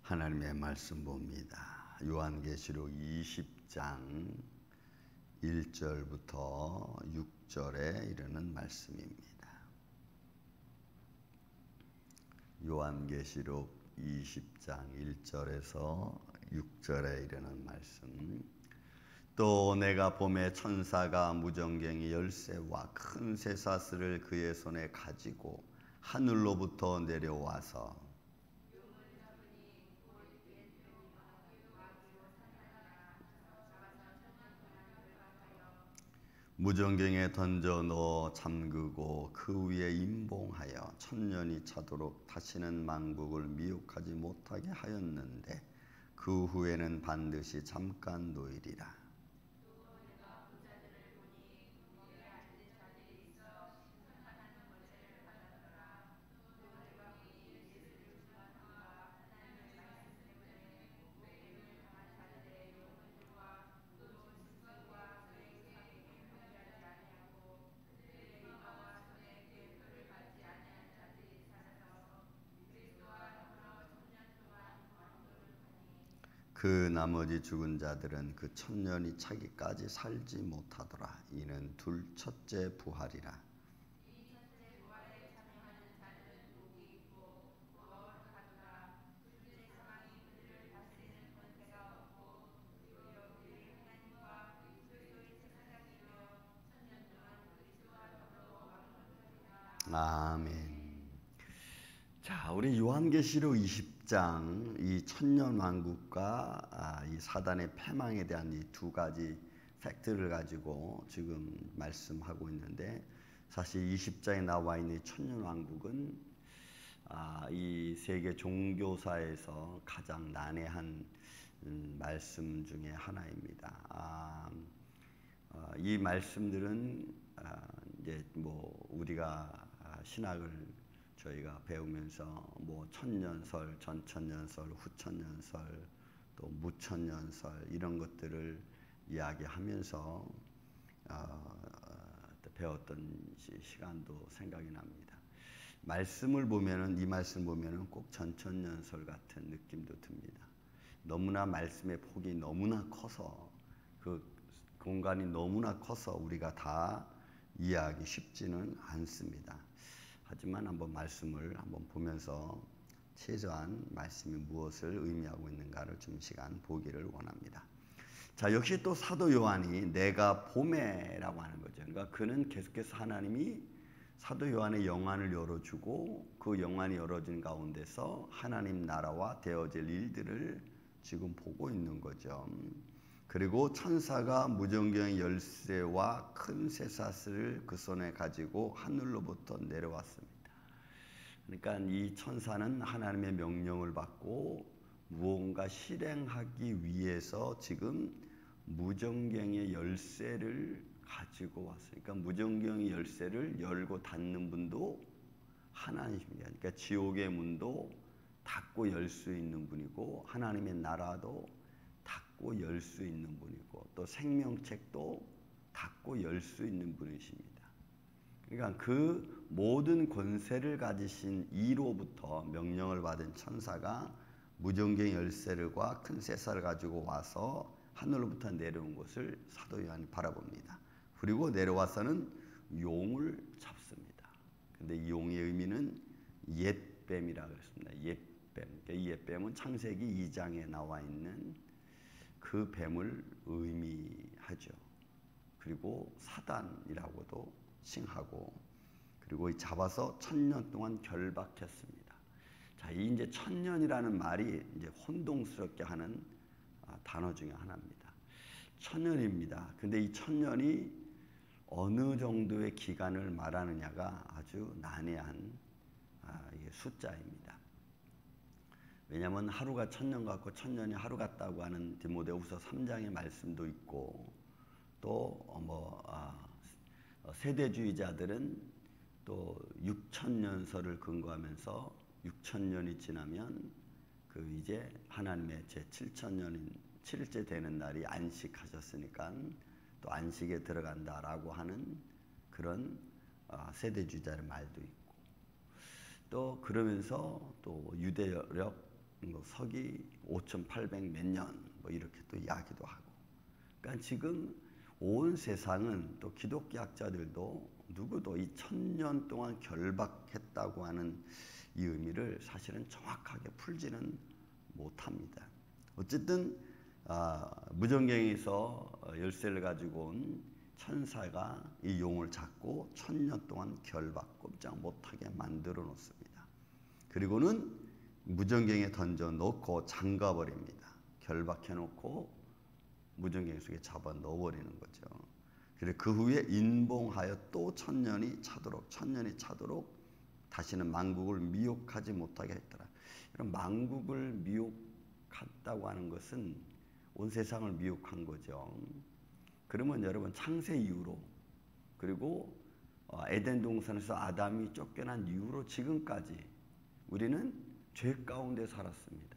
하나님의 말씀 봅니다. 요한계시록 20장 1절부터 6절에 이르는 말씀입니다. 요한계시록 20장 1절에서 6절에 이르는 말씀. 또 내가 보매 천사가 무전갱이 열쇠와 큰 쇠사슬을 그의 손에 가지고 하늘로부터 내려와서 무전갱에 던져 넣어 잠그고 그 위에 임봉하여 천년이 차도록 다시는 만국을 미혹하지 못하게 하였는데 그 후에는 반드시 잠깐 노이리라. 그 나머지 죽은 자들은 그 천년이 차기까지 살지 못하더라. 이는 둘 첫째 부활이라. 아멘. 자, 우리 요한계시록 20장 이 천년왕국과 이 사단의 패망에 대한 이 두 가지 팩트를 가지고 지금 말씀하고 있는데, 사실 20장에 나와 있는 이 천년왕국은 이 세계 종교사에서 가장 난해한 말씀 중에 하나입니다. 이 말씀들은 이제 뭐 우리가 신학을 저희가 배우면서 뭐 천년설, 전천년설, 후천년설, 또 무천년설 이런 것들을 이야기하면서 배웠던 시간도 생각이 납니다. 말씀을 보면은 이 말씀 보면은 꼭 전천년설 같은 느낌도 듭니다. 너무나 말씀의 폭이 너무나 커서 그 공간이 너무나 커서 우리가 다 이해하기 쉽지는 않습니다. 하지만 한번 말씀을 한번 보면서 최소한 말씀이 무엇을 의미하고 있는가를 좀 시간 보기를 원합니다. 자, 역시 또 사도 요한이 내가 보매라고 하는 거죠. 그러니까 그는 계속해서 하나님이 사도 요한의 영안을 열어주고 그 영안이 열어진 가운데서 하나님 나라와 되어질 일들을 지금 보고 있는 거죠. 그리고 천사가 무전갱의 열쇠와 큰 쇠사슬을 그 손에 가지고 하늘로부터 내려왔습니다. 그러니까 이 천사는 하나님의 명령을 받고 무언가 실행하기 위해서 지금 무전갱의 열쇠를 가지고 왔으니까 무전갱의 열쇠를 열고 닫는 분도 하나님입니다. 그러니까 지옥의 문도 닫고 열 수 있는 분이고 하나님의 나라도 닫고 열 수 있는 분이고 또 생명책도 닫고 열 수 있는 분이십니다. 그러니까 그 모든 권세를 가지신 이로부터 명령을 받은 천사가 무전갱 열쇠를과 큰 쇠사를 가지고 와서 하늘로부터 내려온 것을 사도 요한이 바라봅니다. 그리고 내려와서는 용을 잡습니다. 근데 이 용의 의미는 옛뱀이라고 했습니다. 옛뱀. 그러니까 이 옛뱀은 창세기 2장에 나와 있는 그 뱀을 의미하죠. 그리고 사단이라고도 칭하고, 그리고 잡아서 1000년 동안 결박했습니다. 자, 이 이제 1000년이라는 말이 이제 혼동스럽게 하는 단어 중에 하나입니다. 1000년입니다. 근데 이 1000년이 어느 정도의 기간을 말하느냐가 아주 난해한 숫자입니다. 왜냐하면 하루가 1000년 같고 1000년이 하루 같다고 하는 디모데후서 3장의 말씀도 있고, 또 세대주의자들은 또 6000년설을 근거하면서 6000년이 지나면 그 이제 하나님의 제 7000년인 7일째 되는 날이 안식하셨으니까 또 안식에 들어간다라고 하는 그런 세대주의자의 말도 있고, 또 그러면서 또 유대력 뭐 서기 5,800 몇 년 뭐 이렇게 또 이야기도 하고. 그러니까 지금 온 세상은 또 기독교학자들도 누구도 이 1000년 동안 결박했다고 하는 이 의미를 사실은 정확하게 풀지는 못합니다. 어쨌든 무전경에서 열쇠를 가지고 온 천사가 이 용을 잡고 1000년 동안 결박 꼼짝 못하게 만들어 놓습니다. 그리고는 무전경에 던져 놓고 잠가 버립니다. 결박해 놓고 무전경 속에 잡아 넣어버리는 거죠. 그리고 그 후에 인봉하여 또 1000년이 차도록 다시는 만국을 미혹하지 못하게 했더라. 이런 만국을 미혹했다고 하는 것은 온 세상을 미혹한 거죠. 그러면 여러분 창세 이후로 그리고 에덴 동산에서 아담이 쫓겨난 이후로 지금까지 우리는 죄 가운데 살았습니다.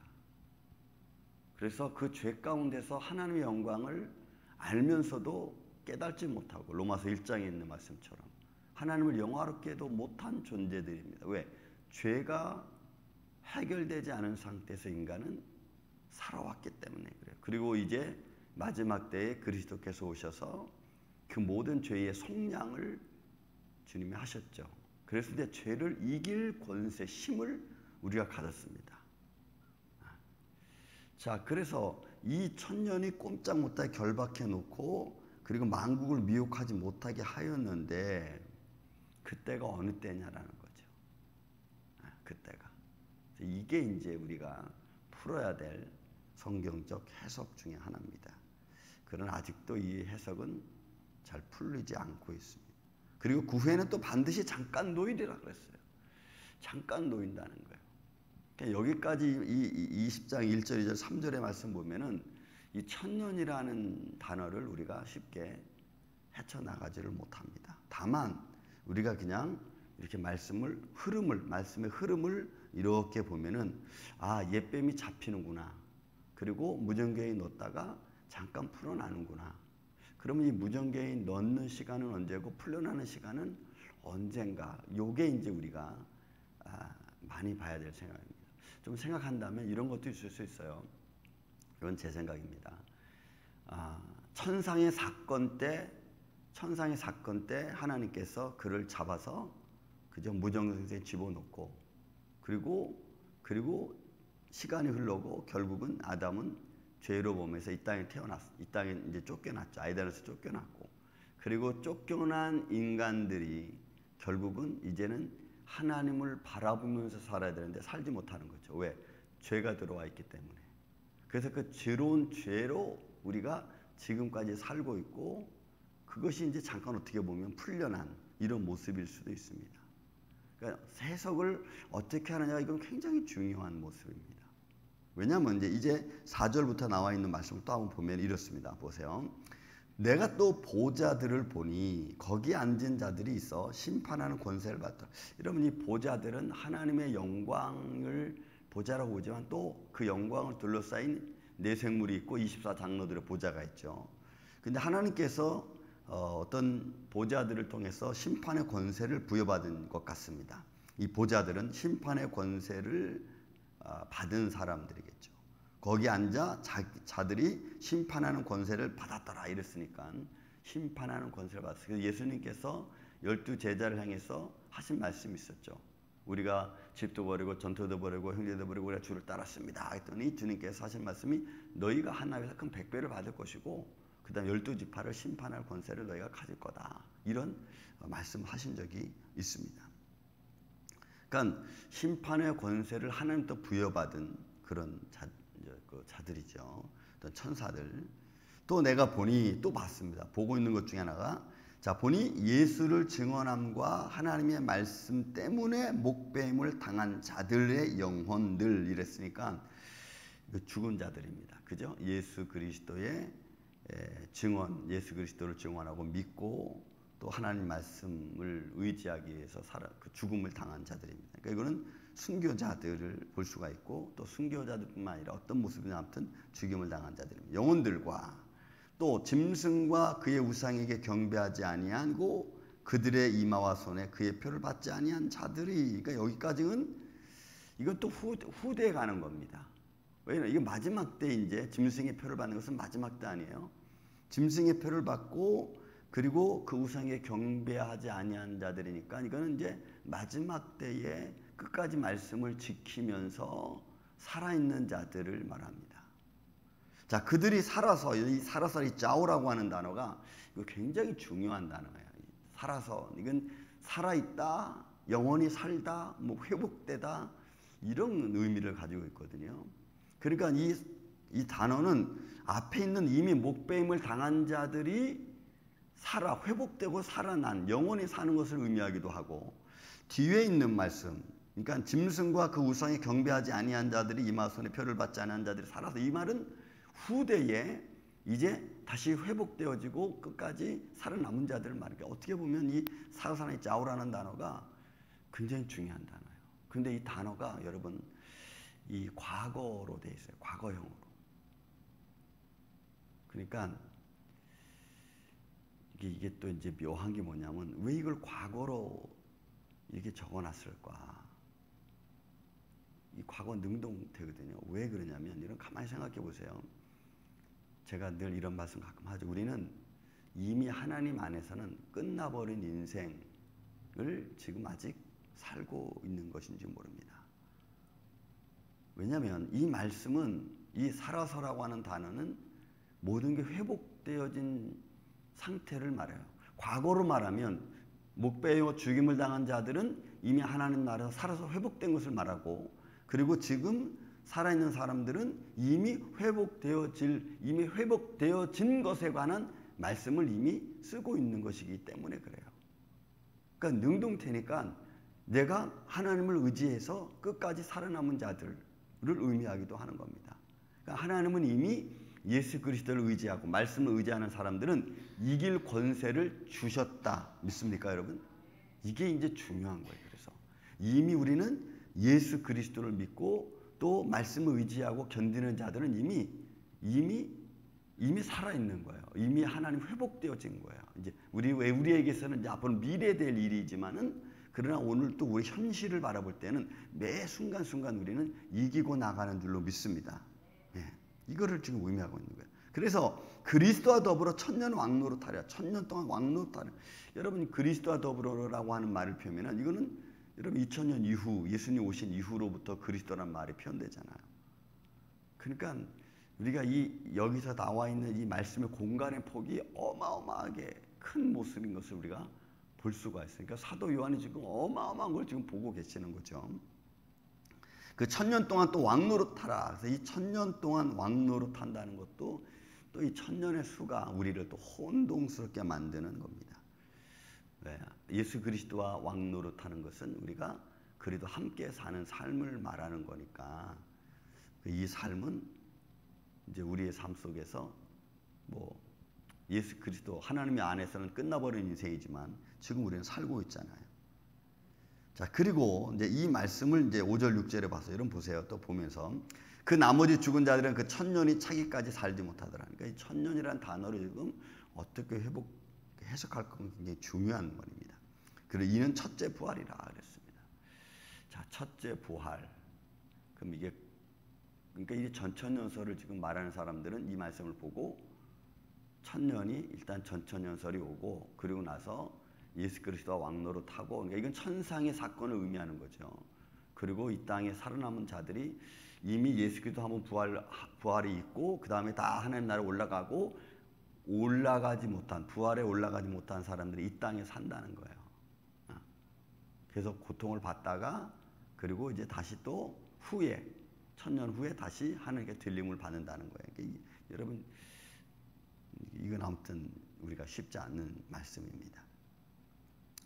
그래서 그 죄 가운데서 하나님의 영광을 알면서도 깨닫지 못하고 로마서 1장에 있는 말씀처럼 하나님을 영화롭게도 못한 존재들입니다. 왜? 죄가 해결되지 않은 상태에서 인간은 살아왔기 때문에 그래요. 그리고 이제 마지막 때에 그리스도께서 오셔서 그 모든 죄의 속량을 주님이 하셨죠. 그래서 이제 죄를 이길 권세, 힘을 우리가 가졌습니다. 자, 그래서 이 1000년이 꼼짝 못하게 결박해 놓고 그리고 만국을 미혹하지 못하게 하였는데 그때가 어느 때냐라는 거죠. 그때가. 이게 이제 우리가 풀어야 될 성경적 해석 중에 하나입니다. 그러나 아직도 이 해석은 잘 풀리지 않고 있습니다. 그리고 그 후에는 또 반드시 잠깐 노이리라 그랬어요. 잠깐 노인다는 거예요. 그러니까 여기까지 이 20장 1절, 2절, 3절의 말씀 보면은 이 1000년이라는 단어를 우리가 쉽게 헤쳐나가지를 못합니다. 다만 우리가 그냥 이렇게 말씀의 흐름을 이렇게 보면은 옛뱀이 잡히는구나. 그리고 무전경에 넣었다가 잠깐 풀어나는구나. 그러면 이 무전경에 넣는 시간은 언제고 풀려나는 시간은 언젠가. 요게 이제 우리가 많이 봐야 될 생각입니다. 좀 생각한다면 이런 것도 있을 수 있어요. 이건 제 생각입니다. 천상의 사건 때 하나님께서 그를 잡아서 그저 무정성에 집어넣고 그리고 시간이 흘러고 결국은 아담은 죄로 범해서 이 땅에 이 땅에 이제 쫓겨났죠. 아이단에서 쫓겨났고 그리고 쫓겨난 인간들이 결국은 이제는 하나님을 바라보면서 살아야 되는데 살지 못하는 거죠. 왜? 죄가 들어와 있기 때문에. 그래서 그 죄로운 죄로 우리가 지금까지 살고 있고 그것이 이제 잠깐 어떻게 보면 풀려난 이런 모습일 수도 있습니다. 그러니까 해석을 어떻게 하느냐 이건 굉장히 중요한 모습입니다. 왜냐하면 이제 4절부터 나와 있는 말씀을 또 한번 보면 이렇습니다. 보세요. 내가 또 보좌들을 보니 거기 앉은 자들이 있어 심판하는 권세를 받더라. 여러분 이 보좌들은 하나님의 영광을 보좌라고 보지만 또 그 영광을 둘러싸인 네 생물이 있고 24장로들의 보좌가 있죠. 근데 하나님께서 어떤 보좌들을 통해서 심판의 권세를 부여받은 것 같습니다. 이 보좌들은 심판의 권세를 받은 사람들이겠죠. 거기 앉아 자들이 심판하는 권세를 받았더라 이랬으니까 심판하는 권세를 받았어요. 그래서 예수님께서 12제자를 향해서 하신 말씀이 있었죠. 우리가 집도 버리고 전토도 버리고 형제도 버리고 우리가 주를 따랐습니다 했더니 주님께서 하신 말씀이 너희가 하나님에서 큰 100배를 받을 것이고 그 다음 12지파를 심판할 권세를 너희가 가질 거다. 이런 말씀하신 적이 있습니다. 그러니까 심판의 권세를 하나님부터 부여받은 그런 자들이죠. 어떤 천사들. 또 내가 보니 또 봤습니다. 보고 있는 것 중에 하나가 보니 예수를 증언함과 하나님의 말씀 때문에 목배임을 당한 자들의 영혼들 이랬으니까 죽은 자들입니다. 그죠? 예수 그리스도의 증언, 예수 그리스도를 증언하고 믿고 또 하나님 말씀을 의지하기 위해서 그 죽음을 당한 자들입니다. 그러니까 이거는 순교자들을 볼 수가 있고 또 순교자들뿐만 아니라 어떤 모습이나 아무튼 죽임을 당한 자들입니다. 영혼들과 또 짐승과 그의 우상에게 경배하지 아니하고 그들의 이마와 손에 그의 표를 받지 아니한 자들이 그러니까 여기까지는 이건 또 후대에 가는 겁니다. 왜냐면 이게 마지막 때 이제 짐승의 표를 받는 것은 마지막 때 아니에요. 짐승의 표를 받고 그리고 그 우상에 경배하지 아니한 자들이니까 이거는 이제 마지막 때에 끝까지 말씀을 지키면서 살아있는 자들을 말합니다. 자, 그들이 살아서 이 짜오라고 하는 단어가 이거 굉장히 중요한 단어예요. 살아서 이건 살아있다, 영원히 살다, 뭐 회복되다 이런 의미를 가지고 있거든요. 그러니까 이 단어는 앞에 있는 이미 목배임을 당한 자들이 회복되고 살아난 영원히 사는 것을 의미하기도 하고, 뒤에 있는 말씀, 그러니까 짐승과 그 우상에 경배하지 아니한 자들이 이마손의 표를 받지 않은 자들이 살아서, 이 말은 후대에 이제 다시 회복되어지고 끝까지 살아남은 자들을 말하니까 어떻게 보면 이 사사나이 짜오라는 단어가 굉장히 중요한 단어예요. 그런데 이 단어가 여러분 이 과거로 돼 있어요. 과거형으로. 그러니까 이게 또 이제 묘한 게 뭐냐면 왜 이걸 과거로 이렇게 적어놨을까? 이 과거 능동태거든요. 왜 그러냐면 이런 가만히 생각해 보세요. 제가 늘 이런 말씀 가끔 하죠. 우리는 이미 하나님 안에서는 끝나버린 인생을 지금 아직 살고 있는 것인지 모릅니다. 왜냐하면 이 말씀은 이 살아서라고 하는 단어는 모든 게 회복되어진 상태를 말해요. 과거로 말하면 목베어 죽임을 당한 자들은 이미 하나님 나라에서 살아서 회복된 것을 말하고, 그리고 지금 살아있는 사람들은 이미 회복되어진 것에 관한 말씀을 이미 쓰고 있는 것이기 때문에 그래요. 그러니까 능동태니까 내가 하나님을 의지해서 끝까지 살아남은 자들을 의미하기도 하는 겁니다. 그러니까 하나님은 이미 예수 그리스도를 의지하고 말씀을 의지하는 사람들은 이길 권세를 주셨다. 믿습니까, 여러분? 이게 이제 중요한 거예요. 그래서 이미 우리는 예수 그리스도를 믿고 또 말씀을 의지하고 견디는 자들은 이미 살아있는 거예요. 이미 하나님 회복되어진 거예요. 이제 우리에게서는 이제 앞으로 미래될 일이지만은, 그러나 오늘 또 우리 현실을 바라볼 때는 매 순간순간 우리는 이기고 나가는 줄로 믿습니다. 예, 이거를 지금 의미하고 있는 거예요. 그래서 그리스도와 더불어 천년 왕노릇하랴. 천년 동안 왕노릇하랴. 여러분 그리스도와 더불어라고 하는 말을 표현하면 이거는 여러분 2000년 이후 예수님 오신 이후로부터 그리스도란 말이 표현되잖아요. 그러니까 우리가 여기서 나와 있는 이 말씀의 공간의 폭이 어마어마하게 큰 모습인 것을 우리가 볼 수가 있어요. 그러니까 사도 요한이 지금 어마어마한 걸 지금 보고 계시는 거죠. 그 천년 동안 또 왕노릇하라. 그래서 이 천년 동안 왕노릇한다는 것도 또 이 천년의 수가 우리를 또 혼동스럽게 만드는 겁니다. 네. 예수 그리스도와 왕노릇하는 것은 우리가 그래도 함께 사는 삶을 말하는 거니까, 이 삶은 이제 우리의 삶 속에서 뭐 예수 그리스도 하나님의 안에서는 끝나버린 인생이지만 지금 우리는 살고 있잖아요. 자, 그리고 이제 이 말씀을 이제 5절 6절에 봐서 여러분 보세요. 또 보면서 그 나머지 죽은 자들은 그 천년이 차기까지 살지 못하더라. 그러니까 이 천년이라는 단어를 지금 어떻게 해석할 건 굉장히 중요한 말입니다. 그리고 이는 첫째 부활이라 그랬습니다. 자, 첫째 부활. 그럼 그러니까 이 전천년설을 지금 말하는 사람들은 이 말씀을 보고 천년이 일단 전천년설이 오고, 그리고 나서 예수 그리스도와 왕노릇하고, 그러니까 이건 천상의 사건을 의미하는 거죠. 그리고 이 땅에 살아남은 자들이 이미 예수 그리스도 한번 부활이 있고, 그 다음에 다 하나님 나라에 올라가고, 부활에 올라가지 못한 사람들이 이 땅에 산다는 거예요. 그래서 고통을 받다가, 그리고 이제 다시 또 천년 후에 다시 하나님께 들림을 받는다는 거예요. 그러니까 여러분, 이건 아무튼 우리가 쉽지 않는 말씀입니다.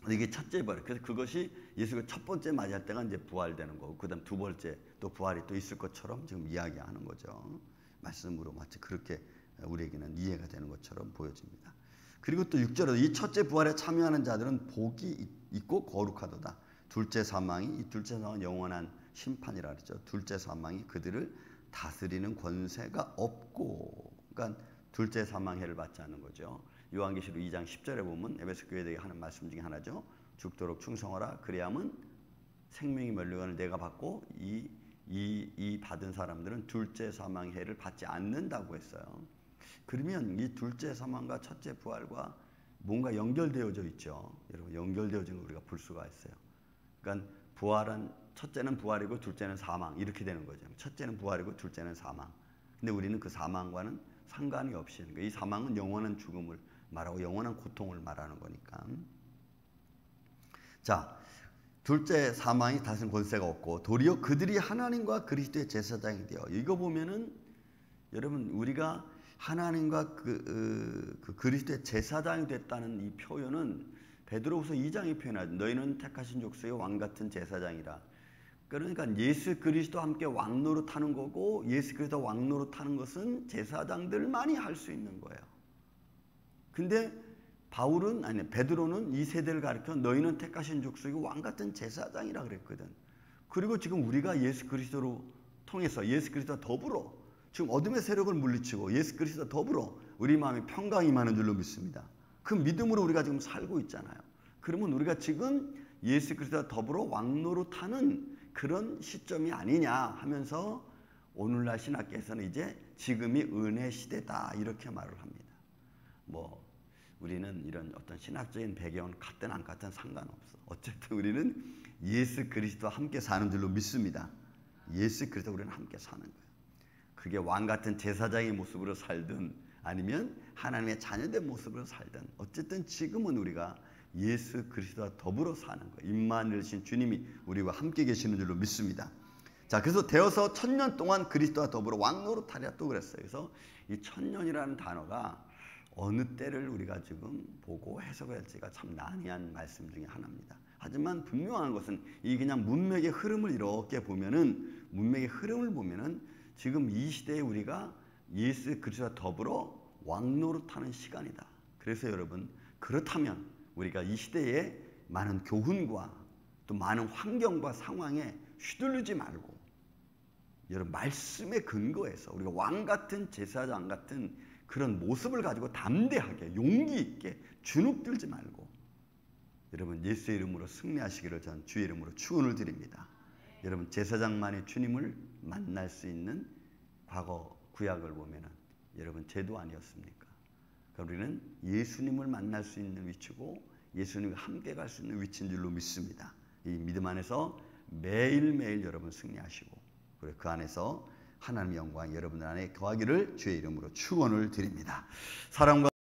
이게 첫째 부활. 그래서 그것이 예수가 첫 번째 맞이할 때가 이제 부활되는 거고, 그다음 두 번째 또 부활이 또 있을 것처럼 지금 이야기하는 거죠. 말씀으로 마치 그렇게 우리에게는 이해가 되는 것처럼 보여집니다. 그리고 또 6절에도 이 첫째 부활에 참여하는 자들은 복이 있고 거룩하도다. 둘째 사망이, 이 둘째 사망은 영원한 심판이라 그랬죠. 둘째 사망이 그들을 다스리는 권세가 없고, 그러니까 둘째 사망 해를 받지 않는 거죠. 요한계시록 2장 10절에 보면 에베소 교회에게 하는 말씀 중에 하나죠. 죽도록 충성하라. 그래야만 생명이 멸류관을 내가 받고 이 이 받은 사람들은 둘째 사망의 해를 받지 않는다고 했어요. 그러면 이 둘째 사망과 첫째 부활과 뭔가 연결되어져 있죠. 여러분, 연결되어진 거 우리가 볼 수가 있어요. 그러니까 부활은 첫째는 부활이고 둘째는 사망 이렇게 되는 거죠. 첫째는 부활이고 둘째는 사망. 근데 우리는 그 사망과는 상관이 없이 이 사망은 영원한 죽음을 말하고 영원한 고통을 말하는 거니까. 자, 둘째 사망이 다시는 권세가 없고 도리어 그들이 하나님과 그리스도의 제사장이 되어, 이거 보면은 여러분 우리가 하나님과 그리스도의 제사장이 됐다는 이 표현은 베드로후서 2장이 표현하죠. 너희는 택하신 족속의 왕 같은 제사장이라. 그러니까 예수 그리스도와 함께 왕노릇하는 거고, 예수 그리스도 왕노릇하는 것은 제사장들만이 할 수 있는 거예요. 근데 베드로는 이 세대를 가리켜 너희는 택하신 족속의 왕 같은 제사장이라 그랬거든. 그리고 지금 우리가 예수 그리스도로 통해서 예수 그리스도와 더불어 지금 어둠의 세력을 물리치고 예수 그리스도와 더불어 우리 마음에 평강이 임하는 줄로 믿습니다. 그 믿음으로 우리가 지금 살고 있잖아요. 그러면 우리가 지금 예수 그리스도와 더불어 왕노릇하는 그런 시점이 아니냐 하면서 오늘날 신학계에서는 이제 지금이 은혜 시대다 이렇게 말을 합니다. 우리는 이런 어떤 신학적인 배경은 같든 안 같든 상관없어. 어쨌든 우리는 예수 그리스도와 함께 사는 줄로 믿습니다. 예수 그리스도와 우리는 함께 사는 거예요. 그게 왕 같은 제사장의 모습으로 살든 아니면 하나님의 자녀된 모습으로 살든 어쨌든 지금은 우리가 예수 그리스도와 더불어 사는 거예요. 임마누엘이신 주님이 우리와 함께 계시는 줄로 믿습니다. 자, 그래서 되어서 1000년 동안 그리스도와 더불어 왕노릇하랴 또 그랬어요. 그래서 이 1000년이라는 단어가 어느 때를 우리가 지금 보고 해석해야 할지가 참 난해한 말씀 중에 하나입니다. 하지만 분명한 것은 이 그냥 문맥의 흐름을 이렇게 보면은 지금 이 시대에 우리가 예수 그리스도와 더불어 왕노릇하는 시간이다. 그래서 여러분, 그렇다면 우리가 이 시대에 많은 교훈과 또 많은 환경과 상황에 휘둘리지 말고 여러분 말씀에 근거해서 우리가 왕 같은 제사장 같은 그런 모습을 가지고 담대하게 용기 있게 주눅들지 말고 여러분 예수의 이름으로 승리하시기를 전 주의 이름으로 축원을 드립니다. 여러분 제사장만이 주님을 만날 수 있는 과거 구약을 보면은 여러분 제도 아니었습니까? 우리는 예수님을 만날 수 있는 위치고 예수님과 함께 갈 수 있는 위치인 줄로 믿습니다. 이 믿음 안에서 매일매일 여러분 승리하시고 그리고 그 안에서 하나님의 영광이 여러분들 안에 거하기를 주의 이름으로 축원을 드립니다. 사랑과